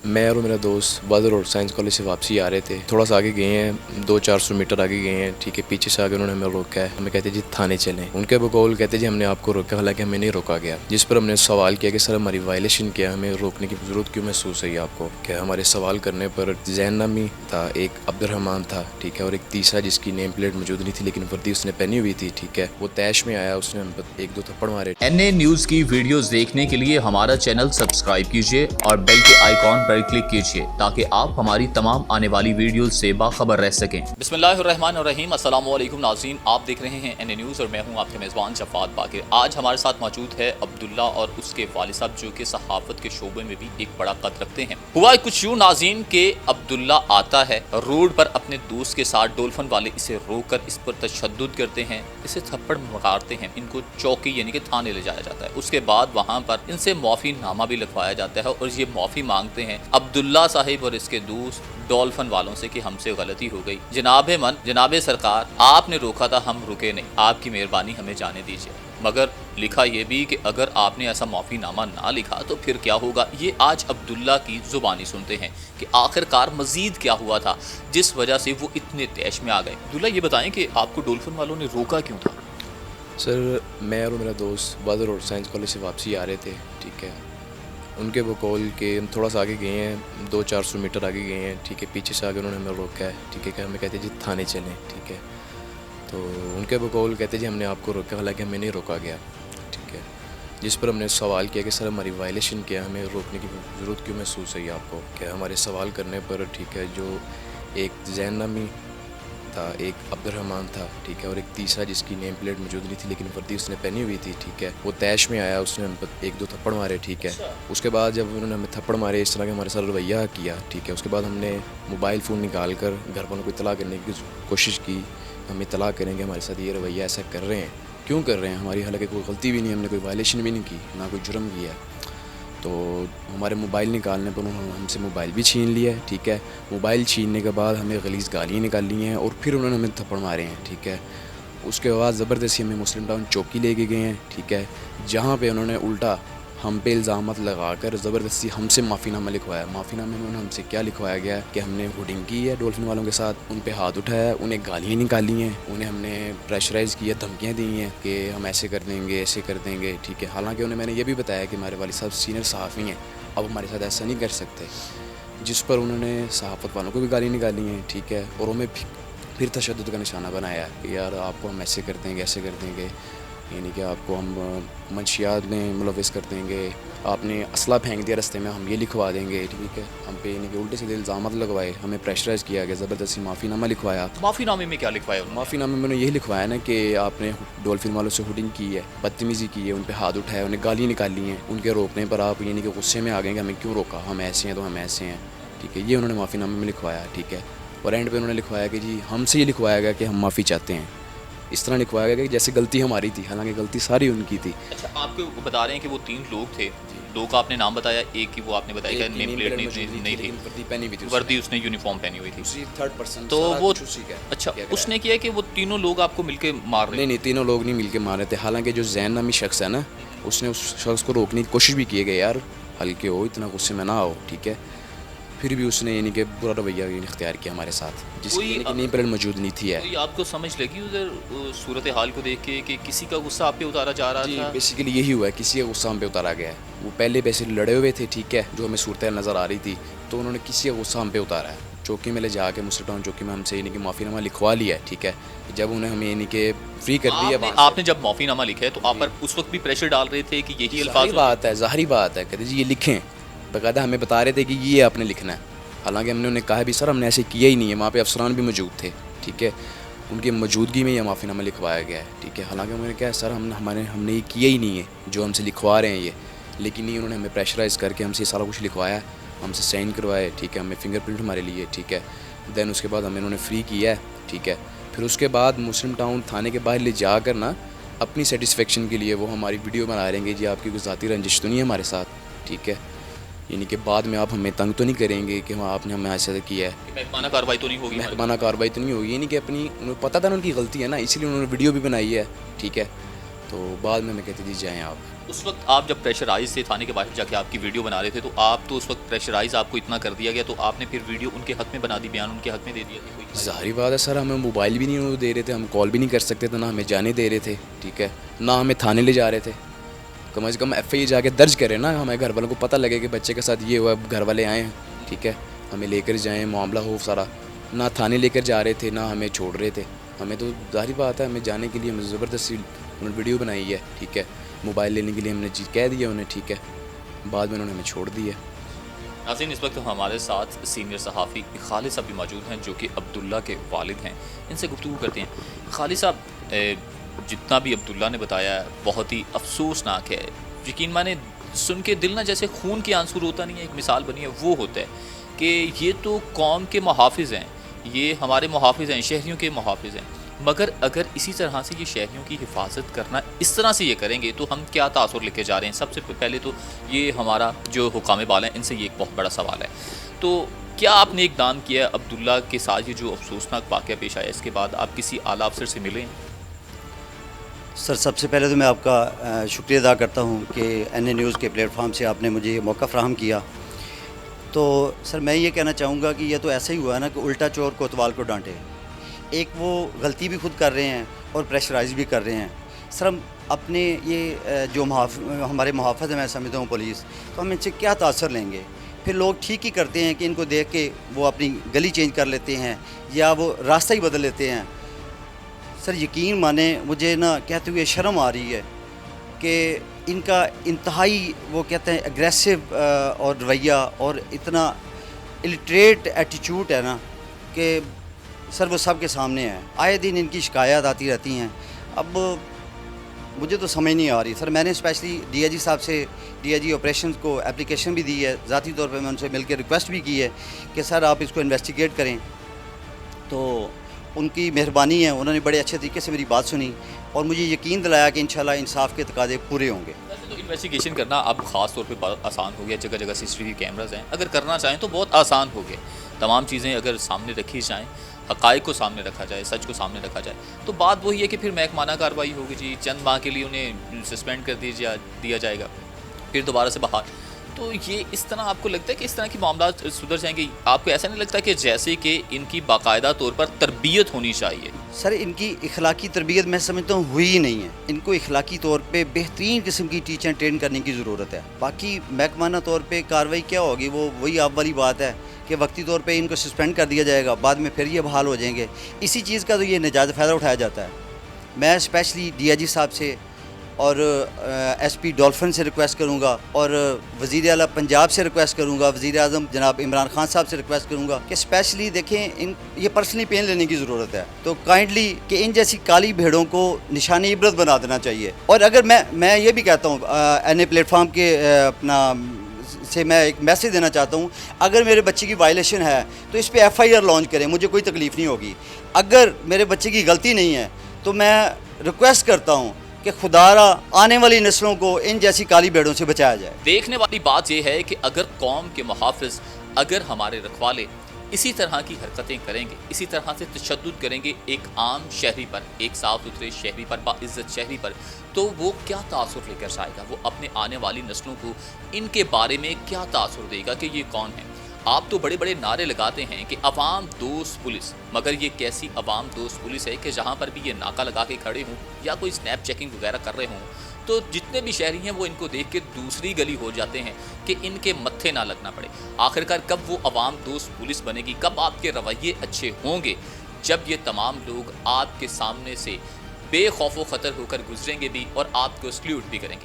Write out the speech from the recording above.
میں اور میرا دوست بادر روڈ سائنس کالج سے واپسی آ رہے تھے. تھوڑا سا آگے گئے ہیں, 200-400 میٹر آگے گئے ہیں. ٹھیک ہے, پیچھے سے آگے انہوں نے ہمیں روکا ہے. ہمیں کہتے جی تھانے چلیں. ان کے بقول کہتے جی ہم نے آپ کو روکا, حالانکہ ہمیں نہیں روکا گیا. جس پر ہم نے سوال کیا کہ سر ہماری وائلیشن کیا, ہمیں روکنے کی ضرورت کیوں محسوس ہوئی آپ کو. کہ ہمارے سوال کرنے پر زین نامی تھا, ایک عبد الرحمان تھا, ٹھیک ہے, اور ایک تیسرا جس کی نیم پلیٹ موجود نہیں تھی لیکن وردی اس نے پہنی ہوئی تھی. ٹھیک ہے, وہ تیش میں آیا, اس نے ہم پر 1-2 تھپڑ مارے. NA نیوز کی ویڈیوز دیکھنے کے لیے ہمارا چینل سبسکرائب کیجیے اور بیل کے آئیکن پر کلک کیجیے تاکہ آپ ہماری تمام آنے والی ویڈیوز سے باخبر رہ سکیں. بسم اللہ الرحمن الرحیم. السلام علیکم ناظرین, آپ دیکھ رہے ہیں NA نیوز اور میں ہوں آپ کے میزبان شفاعت باقر. آج ہمارے ساتھ موجود ہے عبداللہ اور اس کے والد صاحب, جو کہ صحافت کے شعبے میں بھی ایک بڑا قد رکھتے ہیں. ہوا کچھ یوں ناظرین کہ عبداللہ آتا ہے روڈ پر اپنے دوست کے ساتھ, ڈولفن والے اسے روک کر اس پر تشدد کرتے ہیں, اسے تھپڑ مارتے ہیں, ان کو چوکی یعنی کہ تھانے لے جایا جاتا ہے. اس کے بعد وہاں پر ان سے معافی نامہ بھی لکھوایا جاتا ہے اور یہ معافی مانگتے ہیں عبداللہ صاحب اور اس کے دوست ڈولفن والوں سے کہ ہم سے غلطی ہو گئی. جناب من, جناب سرکار, آپ نے روکا تھا, ہم رکے نہیں, آپ کی مہربانی ہمیں جانے دیجیے. مگر لکھا یہ بھی کہ اگر آپ نے ایسا معافی نامہ نہ لکھا تو پھر کیا ہوگا. یہ آج عبداللہ کی زبانی سنتے ہیں کہ آخر کار مزید کیا ہوا تھا جس وجہ سے وہ اتنے تیش میں آ گئے. عبداللہ یہ بتائیں کہ آپ کو ڈولفن والوں نے روکا کیوں تھا؟ سر میں اور میرا دوست بادر روڈ سائنس کالج سے واپسی آ رہے تھے. ٹھیک ہے, ان کے بقول کہ ہم تھوڑا سا آگے گئے ہیں, 200-400 میٹر آگے گئے ہیں. ٹھیک ہے, پیچھے سے آگے انہوں نے ہمیں روکا ہے. ٹھیک ہے, کہ ہمیں کہتے جی تھانے چلیں. ٹھیک ہے, تو ان کے بقول کہتے جی ہم نے آپ کو روکا, حالانکہ ہمیں نہیں روکا گیا. ٹھیک ہے, جس پر ہم نے سوال کیا کہ سر ہماری وائلیشن کیا, ہمیں روکنے کی ضرورت کیوں محسوس ہوئی آپ کو. کہ ہمارے سوال کرنے پر, ٹھیک ہے, جو ایک زین نامی تھا, ایک عبد الرحمان تھا, ٹھیک ہے, اور ایک تیسرا جس کی نیم پلیٹ موجود نہیں تھی لیکن وردی اس نے پہنی ہوئی تھی. ٹھیک ہے, وہ تیش میں آیا, اس نے ہم پر 1-2 تھپڑ مارے. ٹھیک ہے, اس کے بعد جب انہوں نے ہمیں تھپڑ مارے, اس طرح کے ہمارے ساتھ رویہ کیا. ٹھیک ہے, اس کے بعد ہم نے موبائل فون نکال کر گھر والوں کو اطلاع کرنے کی کوشش کی, ہم اطلاع کریں گے ہمارے ساتھ یہ رویہ ایسا کر رہے ہیں, کیوں کر رہے ہیں. ہماری حالانکہ کوئی غلطی بھی نہیں, ہم نے کوئی وائلیشن بھی نہیں کی, نہ کوئی جرم کیا. تو ہمارے موبائل نکالنے پر انہوں نے ہم سے موبائل بھی چھین لیا ہے. ٹھیک ہے, موبائل چھیننے کے بعد ہمیں غلیظ گالیاں نکال لی ہیں اور پھر انہوں نے ہمیں تھپڑ مارے ہیں. ٹھیک ہے, اس کے بعد زبردستی ہمیں مسلم ٹاؤن چوکی لے کے گئے ہیں. ٹھیک ہے, جہاں پہ انہوں نے الٹا ہم پہ الزامات لگا کر زبردستی ہم سے معافی نامہ لکھوایا. معافی نامے میں ہم سے کیا لکھوایا گیا کہ ہم نے ہوڈنگ کی ہے ڈولفن والوں کے ساتھ, ان پہ ہاتھ اٹھایا, انہیں گالیاں نکالی ہیں, انہیں ہم نے پریشرائز کیا, دھمکیاں دی ہیں کہ ہم ایسے کر دیں گے, ایسے کر دیں گے. ٹھیک ہے, حالانکہ انہیں میں نے یہ بھی بتایا کہ ہمارے والد صاحب سینئر صحافی ہیں, اب ہمارے ساتھ ایسا نہیں کر سکتے. جس پر انہوں نے صحافت والوں کو بھی گالی نکالی ہیں. ٹھیک ہے, اور ہمیں پھر تشدد کا نشانہ بنایا کہ یار آپ کو ہم ایسے کر دیں گے, ایسے کر دیں گے, یعنی کہ آپ کو ہم منشیات میں ملوث کر دیں گے, آپ نے اسلحہ پھینک دیا رستے میں, ہم یہ لکھوا دیں گے. ٹھیک ہے, ہم پہ یعنی کہ الٹے سیدھے الزامات لگوائے, ہمیں پریشرائز کیا گیا, زبردستی معافی نامہ لکھوایا. معافی نامے میں کیا لکھوایا انہوں نے؟ معافی نامے میں نے یہی لکھوایا نا کہ آپ نے ڈولفن والوں سے ہوڈنگ کی ہے, بدتمیزی کی ہے, ان پہ ہاتھ اٹھایا, انہیں گالیاں نکالی ہیں, ان کے روکنے پر آپ یعنی کہ غصے میں آ گئے کہ ہمیں کیوں روکا, ہم ایسے ہیں تو ہم ایسے ہیں. ٹھیک ہے, یہ انہوں نے معافی نامے میں لکھوایا. ٹھیک ہے, اور اینڈ پہ انہوں نے لکھوایا کہ جی ہم سے یہ لکھوایا گیا کہ ہم معافی چاہتے ہیں. اس طرح لکھوایا گیا کہ جیسے غلطی ہماری تھی, حالانکہ غلطی ساری ان کی تھی. اچھا, آپ کو بتا رہے ہیں کہ وہ 3 لوگ تھے, 2 کا آپ نے نام بتایا, ایک کی وہ آپ نے بتایا کہ نیم پلیٹ نہیں تھی, وردی اس نے یونیفارم پہنی ہوئی تھی. تو وہ اچھا اس نے کیا کہ وہ تینوں لوگ آپ کو مل کے مار رہے؟ نہیں, تینوں لوگ نہیں مل کے مار رہے تھے. حالانکہ جو زین نامی شخص ہے نا, اس نے اس شخص کو روکنے کی کوشش بھی کی گئی, یار ہلکے ہو, اتنا غصے میں نہ ہو. ٹھیک ہے, پھر بھی اس نے یعنی کہ برا رویہ اختیار کیا ہمارے ساتھ, جس کی نیم پلیٹ موجود نہیں تھی. کوئی آپ کو سمجھ لگی ادھر صورتحال کو دیکھ کے کہ کسی کا غصہ آپ پہ اتارا جا رہا تھا؟ بیسیکلی یہی ہوا ہے, کسی کا غصہ ہم پہ اتارا گیا ہے. وہ پہلے پیسے لڑے ہوئے تھے, ٹھیک ہے, جو ہمیں صورتحال نظر آ رہی تھی, تو انہوں نے کسی کا غصہ ہم پہ اتارا ہے. چوکی میں لے جا کے مسلم ٹاؤن چوکی میں ہم سے یعنی کہ معافی نامہ لکھوا لیا ہے. ٹھیک ہے, جب انہیں ہمیں یعنی کہ فری کر دیا, آپ نے جب معافی نامہ لکھا ہے تو آپ پر اس وقت بھی پریشر ڈال رہے تھے کہ یہی الفاظ؟ ظاہری بات ہے, کہتے جی یہ لکھیں, باقاعدہ ہمیں بتا رہے تھے کہ یہ آپ نے لکھنا ہے. حالانکہ ہم نے انہیں کہا بھی سر ہم نے ایسے کیا ہی نہیں ہے, وہاں پہ افسران بھی موجود تھے. ٹھیک ہے, ان کی موجودگی میں یہ معافی نامہ لکھوایا گیا ہے. ٹھیک ہے, حالانکہ انہوں نے کہا سر ہم نے یہ کیا ہی نہیں ہے جو ہم سے لکھوا رہے ہیں یہ, لیکن نہیں, انہوں نے ہمیں پریشرائز کر کے ہم سے یہ سارا کچھ لکھوایا, ہم سے سائن کروائے. ٹھیک ہے, ہمیں فنگر پرنٹ ہمارے لیے. ٹھیک ہے, دین اس کے بعد ہمیں انہوں نے فری کیا ہے. ٹھیک ہے, پھر اس کے بعد مسلم ٹاؤن تھانے کے باہر لے جا کر نا اپنی سیٹسفیکشن کے لیے وہ ہماری ویڈیو بنا رہے ہیں کہ جی آپ کی کوئی ذاتی رنجش تو نہیں ہے ہمارے ساتھ. ٹھیک ہے, یعنی کہ بعد میں آپ ہمیں تنگ تو نہیں کریں گے کہ آپ نے ہمیں ایسا کیا ہے, محکمانہ کارروائی تو نہیں ہوگی؟ محکمانہ کارروائی تو نہیں ہوگی, یعنی کہ اپنی انہیں پتہ تھا نا ان کی غلطی ہے نا, اسی لیے انہوں نے ویڈیو بھی بنائی ہے. ٹھیک ہے, تو بعد میں ہمیں کہتے جی جائیں آپ. اس وقت آپ جب پریشرائز تھے تھانے کے باہر جا کے آپ کی ویڈیو بنا رہے تھے، تو آپ تو اس وقت پریشرائز آپ کو اتنا کر دیا گیا تو آپ نے پھر ویڈیو ان کے حق میں بنا دی، بیان ان کے حق میں دے دیا کہ کوئی ظاہری بات ہے سر، ہمیں موبائل بھی نہیں دے رہے تھے، ہم کال بھی نہیں کر سکتے تھے، نہ ہمیں جانے دے رہے تھے، ٹھیک ہے، نہ ہمیں تھانے لے جا رہے تھے. کم از کم ایف آئی جا کے درج کریں نا، ہمیں گھر والوں کو پتہ لگے کہ بچے کے ساتھ یہ ہوا، گھر والے آئے ہیں، ٹھیک ہے، ہمیں لے کر جائیں، معاملہ ہو سارا. نہ تھانے لے کر جا رہے تھے، نہ ہمیں چھوڑ رہے تھے. ہمیں تو ظاہری بات ہے، ہمیں جانے کے لیے ہمیں زبردستی انہوں نے ویڈیو بنائی ہے، ٹھیک ہے، موبائل لینے کے لیے ہم نے کہہ دیا انہیں، ٹھیک ہے، بعد میں انہوں نے ہمیں چھوڑ دیا. ناظرین، اس وقت ہمارے ساتھ سینئر صحافی خالد صاحب بھی موجود ہیں جو کہ عبداللہ کے والد ہیں. ان سے گفتگو کرتے ہیں. خالد صاحب، جتنا بھی عبداللہ نے بتایا ہے بہت ہی افسوسناک ہے. یقین مانے سن کے دل نہ جیسے خون کے آنسور ہوتا نہیں ہے، ایک مثال بنی ہے وہ ہوتا ہے کہ یہ تو قوم کے محافظ ہیں، یہ ہمارے محافظ ہیں، شہریوں کے محافظ ہیں، مگر اگر اسی طرح سے یہ شہریوں کی حفاظت کرنا اس طرح سے یہ کریں گے تو ہم کیا تاثر لے کے جا رہے ہیں. سب سے پہلے تو یہ ہمارا جو حکام بال ہیں ان سے یہ ایک بہت بڑا سوال ہے. تو کیا آپ نے اقدام کیا ہے عبداللہ کے ساتھ یہ جو افسوسناک واقعہ پیش آیا اس کے بعد آپ کسی اعلیٰ افسر سے ملیں؟ سر، سب سے پہلے تو میں آپ کا شکریہ ادا کرتا ہوں کہ این اے نیوز کے پلیٹ فارم سے آپ نے مجھے یہ موقع فراہم کیا. تو سر میں یہ کہنا چاہوں گا کہ یہ تو ایسا ہی ہوا ہے نا کہ الٹا چور کوتوال کو ڈانٹے. ایک وہ غلطی بھی خود کر رہے ہیں اور پریشرائز بھی کر رہے ہیں. سر ہم اپنے یہ جو ہمارے محافظ ہیں، میں سمجھتا ہوں پولیس، تو ہم ان سے کیا تاثر لیں گے؟ پھر لوگ ٹھیک ہی کرتے ہیں کہ ان کو دیکھ کے وہ اپنی گلی چینج کر لیتے ہیں یا وہ راستہ ہی بدل لیتے ہیں. سر یقین مانیں مجھے نا کہتے ہوئے شرم آ رہی ہے کہ ان کا انتہائی وہ کہتے ہیں اگریسو اور رویہ اور اتنا الٹریٹ ایٹیچیوڈ ہے نا کہ سر وہ سب کے سامنے ہے. آئے دن ان کی شکایات آتی رہتی ہیں. اب مجھے تو سمجھ نہیں آ رہی. سر میں نے اسپیشلی ڈی آئی جی صاحب سے، ڈی آئی جی آپریشنز کو اپلیکیشن بھی دی ہے، ذاتی طور پہ میں ان سے مل کے ریکویسٹ بھی کی ہے کہ سر آپ اس کو انویسٹیگیٹ کریں. تو ان کی مہربانی ہے، انہوں نے بڑے اچھے طریقے سے میری بات سنی اور مجھے یقین دلایا کہ انشاءاللہ انصاف کے تقاضے پورے ہوں گے. ویسے تو انویسٹیگیشن کرنا اب خاص طور پہ بہت آسان ہو گیا، جگہ جگہ سی سی ٹی وی کیمراز ہیں، اگر کرنا چاہیں تو بہت آسان ہو گئے. تمام چیزیں اگر سامنے رکھی جائیں، حقائق کو سامنے رکھا جائے، سچ کو سامنے رکھا جائے، تو بات وہی ہے کہ پھر محکمانہ کارروائی ہوگی جی، چند ماہ کے لیے انہیں سسپینڈ کر دیا جائے گا، پھر دوبارہ سے بحال. تو یہ اس طرح آپ کو لگتا ہے کہ اس طرح کی معاملات سدھر جائیں گے؟ آپ کو ایسا نہیں لگتا کہ جیسے کہ ان کی باقاعدہ طور پر تربیت ہونی چاہیے؟ سر ان کی اخلاقی تربیت میں سمجھتا ہوں ہوئی ہی نہیں ہے. ان کو اخلاقی طور پہ بہترین قسم کی ٹیچر ٹرین کرنے کی ضرورت ہے. باقی محکمانہ طور پہ کارروائی کیا ہوگی وہ وہی آپ والی بات ہے کہ وقتی طور پہ ان کو سسپینڈ کر دیا جائے گا، بعد میں پھر یہ بحال ہو جائیں گے. اسی چیز کا تو یہ ناجائز فائدہ اٹھایا جاتا ہے. میں اسپیشلی ڈی آئی جی صاحب سے اور ایس پی ڈولفن سے ریکویسٹ کروں گا اور وزیر اعلیٰ پنجاب سے ریکویسٹ کروں گا، وزیر اعظم جناب عمران خان صاحب سے ریکویسٹ کروں گا کہ اسپیشلی دیکھیں یہ پرسنلی پین لینے کی ضرورت ہے. تو کائنڈلی کہ ان جیسی کالی بھیڑوں کو نشان عبرت بنا دینا چاہیے. اور اگر میں یہ بھی کہتا ہوں این اے پلیٹ فارم کے اپنا سے میں ایک میسیج دینا چاہتا ہوں، اگر میرے بچے کی وائلیشن ہے تو اس پہ ایف آئی آر لانچ کریں، مجھے کوئی تکلیف نہیں ہوگی. اگر میرے بچے کی غلطی نہیں ہے تو میں ریکویسٹ کرتا ہوں کہ خدا را آنے والی نسلوں کو ان جیسی کالی بھیڑوں سے بچایا جائے. دیکھنے والی بات یہ ہے کہ اگر قوم کے محافظ، اگر ہمارے رکھوالے اسی طرح کی حرکتیں کریں گے، اسی طرح سے تشدد کریں گے ایک عام شہری پر، ایک صاف ستھرے شہری پر، باعزت شہری پر، تو وہ کیا تاثر لے کر جائے گا؟ وہ اپنے آنے والی نسلوں کو ان کے بارے میں کیا تاثر دے گا کہ یہ کون ہے؟ آپ تو بڑے بڑے نعرے لگاتے ہیں کہ عوام دوست پولیس، مگر یہ کیسی عوام دوست پولیس ہے کہ جہاں پر بھی یہ ناکہ لگا کے کھڑے ہوں یا کوئی سنیپ چیکنگ وغیرہ کر رہے ہوں تو جتنے بھی شہری ہیں وہ ان کو دیکھ کے دوسری گلی ہو جاتے ہیں کہ ان کے متھے نہ لگنا پڑے. آخرکار کب وہ عوام دوست پولیس بنے گی؟ کب آپ کے رویے اچھے ہوں گے؟ جب یہ تمام لوگ آپ کے سامنے سے بے خوف و خطر ہو کر گزریں گے بھی اور آپ کو سلیوٹ بھی کریں گے.